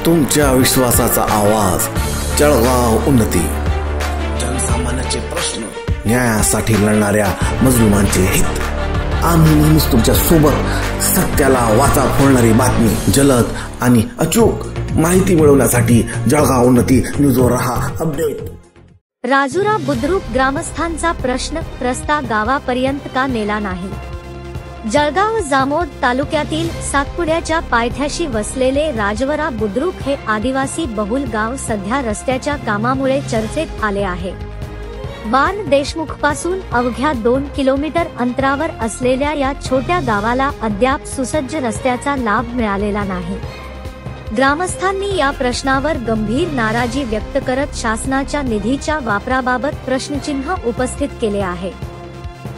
तुमच्या विश्वासाचा आवाज जळगाव उन्नती। जनसामान्याचे प्रश्न, न्यायासाठी लढणाऱ्या मजलुमांचे हित। आम्ही नेहमीच तुमच्या सोबत। सत्याला वाचा फोडणारी बातमी, जलद आणि अचूक माहिती मिळवण्यासाठी जळगाव उन्नती न्यूजवर रहा अपडेट। राजुरा बुद्रुक ग्रामस्थांचा प्रश्न, रस्ता गावापर्यंत का नेला नाही? जळगाव जामोद तालुक्यातील सातपुड्याच्या पायथ्याशी वसलेले राजवरा बुद्रुक हे आदिवासी बहुल गाव सध्या रस्त्याच्या कामामुळे चर्चेत आले आहे। बाण देशमुख पासून अवघ्या 2 किलोमीटर अंतरावर असलेल्या या छोट्या गावाला अद्याप सुसज्ज रस्त्याचा लाभ मिळालेला नाही। ग्रामस्थांनी या प्रश्नावर गंभीर नाराजी व्यक्त करत शासनाच्या निधीच्या वापराबाबत प्रश्नचिन्ह उपस्थित केले आहे।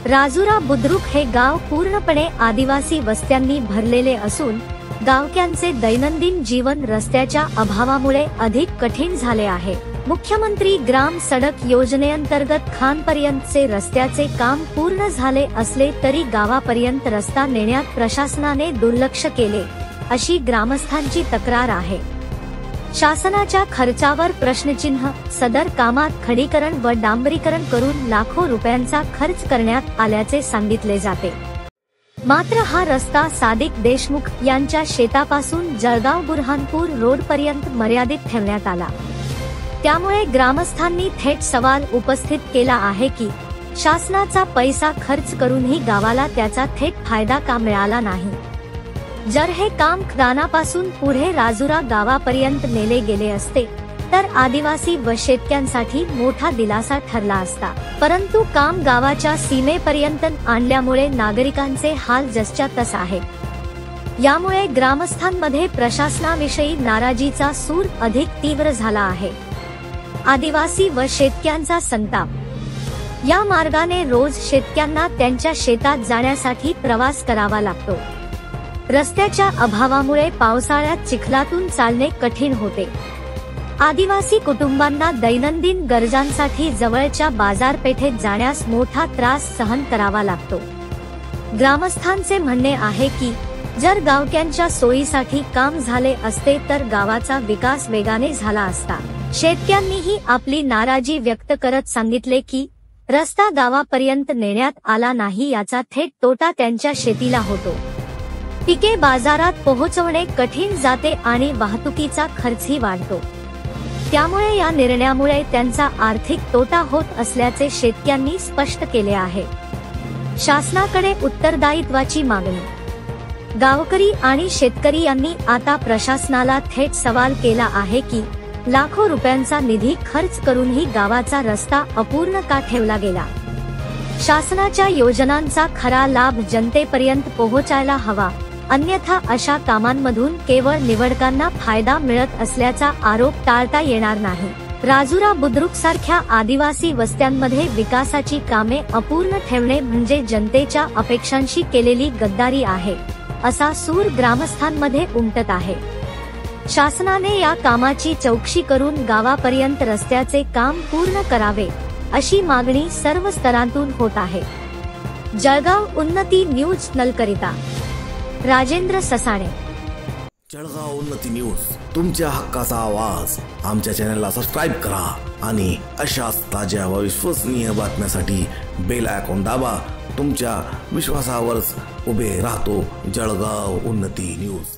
राजुरा बुद्रुक हे गाव पूर्णपणे आदिवासी वस्त्यांनी भरलेले असून गावक्यांचे दैनंदिन जीवन रस्त्याच्या अभावामुळे अधिक कठीण झाले आहे। मुख्यमंत्री ग्राम सडक योजनेअंतर्गत खानपर्यंतचे रस्त्याचे काम पूर्ण झाले असले तरी गावापर्यंत रस्ता नेण्यात प्रशासनाने दुर्लक्ष केले, अशी ग्रामस्थांची तक्रार आहे। शासनाच्या खर्चावर प्रश्नचिन्ह। सदर कामात खडीकरण व डांबरीकरण करून लाखो रुपयांचा खर्च करण्यात आल्याचे सांगितले जाते। मात्र हा रस्ता सादिक देशमुख यांच्या शेतापासून जळगाव बुरहानपूर रोड पर्यंत मर्यादित ठेवण्यात आला। त्यामुळे ग्रामस्थांनी थेट सवाल उपस्थित केला आहे की शासनाचा पैसा खर्च करूनही गावाला त्याचा थेट फायदा का मिळाला नाही? जर हे काम खदानापासून पुढे राजुरा गावापर्यंत नेले गेले असते तर आदिवासी व शेतकऱ्यांसाठी मोठा दिलासा ठरला असता, परंतु काम गावाच्या सीमेपर्यंत आणल्यामुळे नागरिकांचे हाल जसच्या तस आहेत। यामुळे ग्रामस्थांमध्ये प्रशासनाविषयी नाराजीचा सूर अधिक तीव्र झाला आहे। आदिवासी व शेतकऱ्यांचा संताप। या मार्गाने रोज शेतकऱ्यांना त्यांच्या शेतात जाण्यासाठी प्रवास करावा लागतो। रस्त्याच्या अभावामुळे पावसाळ्यात चिखलातून चालणे कठीण होते। आदिवासी कुटुंबांना दैनंदिन गरजांसाठी जवळच्या बाजारपेठेत जाण्यास मोठा त्रास सहन करावा लागतो। ग्रामस्थांचे म्हणणे आहे की जर गावक्यांच्या सोयीसाठी काम झाले असते तर गावाचा विकास वेगाने झाला असता। शेतकऱ्यांनीही आपली नाराजी व्यक्त करत सांगितले की रस्ता गावापर्यंत नेण्यात आला नाही याचा थेट तोटा त्यांच्या शेतीला होतो। पिके बाजारात पोहोचवणे कठीण जाते आणि वाहतुकीचा खर्चही वाढतो। त्यामुळे या निर्णयामुळे त्यांचा आर्थिक तोटा होत असल्याचे शेतकऱ्यांनी स्पष्ट केले आहे। शासनाकडे उत्तरदायित्वाची मागणी। गावकरी आणि शेतकरी यांनी आता प्रशासनाला थेट सवाल केला आहे की लाखो रुपयांचा निधी खर्च करूनही गावाचा रस्ता अपूर्ण का ठेवला गेला? शासनाच्या योजनांचा खरा लाभ जनतेपर्यंत पोहोचायला हवा, अन्यथा अशा कामांमधून केवळ निवडकांना फायदा मिळत असल्याचा आरोप टाळता येणार नाही। राजुरा बुद्रुक सारख्या आदिवासी वस्त्यांमध्ये विकासाची कामे अपूर्ण ठेवणे म्हणजे जनतेच्या अपेक्षांशी केलेली गद्दारी आहे, असा सूर ग्रामस्थांमध्ये उमटत आहे। शासनाने या कामाची चौकशी करून गावापर्यंत रस्त्याचे काम पूर्ण करावे, अशी मागणी सर्व स्तरांतून होत आहे। जळगाव उन्नती न्यूज नलकरिता राजेंद्र ससाणे। जळगाव उन्नती न्यूज, तुमच्या हक्काचा आवाज। आमच्या चॅनलला सबस्क्राइब करा आणि अशाच ताज्या व विश्वसनीय बातम्यांसाठी बेल आयकॉन दाबा। तुमच्या विश्वासावरच उभे राहतो जळगाव उन्नती न्यूज।